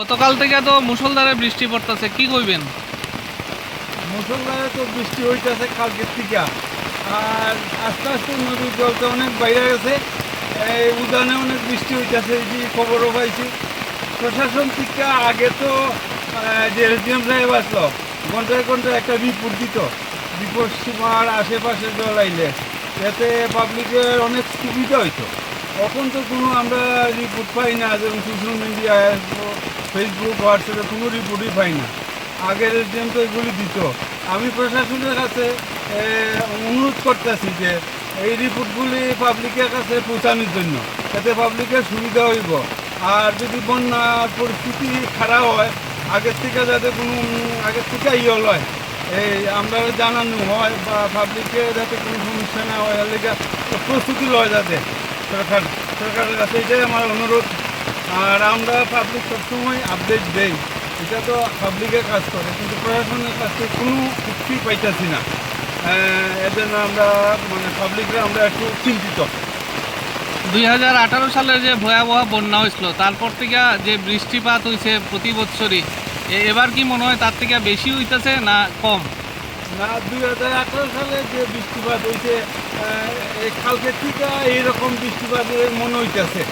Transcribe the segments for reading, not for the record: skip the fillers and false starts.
গতকাল থেকে তো মুষলধারে বৃষ্টি পড়তেছে, কি কইবেন? মুসলধারে তো বৃষ্টি হইতেছে কালকের থেকে। আর আস্তে আস্তে নদীর জলটা অনেক বাইরে গেছে। এই উদানে অনেক বৃষ্টি হইতেছে, এই যে খবরও পাইছি। প্রশাসন থেকে আগে তো যে এসডিএম সাহেব আসলো, ঘন্টায় ঘন্টায় একটা রিপোর্ট দিত বিপদ সীমার আশেপাশে জল আইলে, এতে পাবলিকের অনেক সুবিধা হইতো। এখন তো কোনো আমরা রিপোর্ট পাই না, যেমন সোশ্যাল মিডিয়ায়, ফেসবুক, হোয়াটসঅ্যাপে কোনো রিপোর্টই পাই না। আগের এসডিএম তো এগুলি দিত। আমি প্রশাসনের কাছে অনুরোধ করতেছি যে এই রিপোর্টগুলি পাবলিকের কাছে পৌঁছানোর জন্য, যাতে পাবলিকের সুবিধা হইব। আর যদি বন্যার পরিস্থিতি খারাপ হয়, আগের থেকে যাতে কোনো আগের থেকে ইয়ে হয়, এই আমরা জানানো হয় বা পাবলিকে যাতে কোনো সমস্যা না হয়, এর লেগে প্রস্তুতি লয় যাতে সরকারের কাছে, এটাই আমার অনুরোধ। আর আমরা পাবলিক সবসময় আপডেট দেই, এটা তো পাবলিকের কাজ করে, কিন্তু প্রশাসনের কাছে কোনো কিছুই পাইতেছি না। এর জন্য আমরা পাবলিকরা আমরা একটু চিন্তিত। 2018 সালে যে ভয়াবহ বন্যা হয়েছিল, তারপর থেকে যে বৃষ্টিপাত হয়েছে প্রতি বছরই, এবার কি মনে হয় তার থেকে বেশি হইতেছে না কম? না, 2018 সালে যে বৃষ্টিপাত হয়েছে, এই কালকের থেকে এইরকম বৃষ্টিপাতের মনে হইতেছে।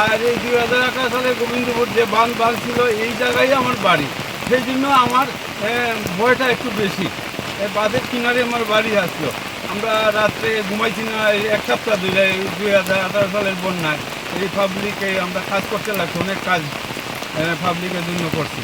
আর এই 2018 সালে গোবিন্দপুর যে বাঁধ ছিল, এই জায়গায় আমার বাড়ি, সেই জন্য আমার ভয়টা একটু বেশি। এই বাঁধের কিনারে আমার বাড়ি আসলো। আমরা রাত্রে ঘুমাইছি না এই এক সপ্তাহ ধরে, 2018 সালের বন্যায় এই পাবলিকে আমরা কাজ করতে লাগছি, অনেক কাজ পাবলিকের জন্য করছি।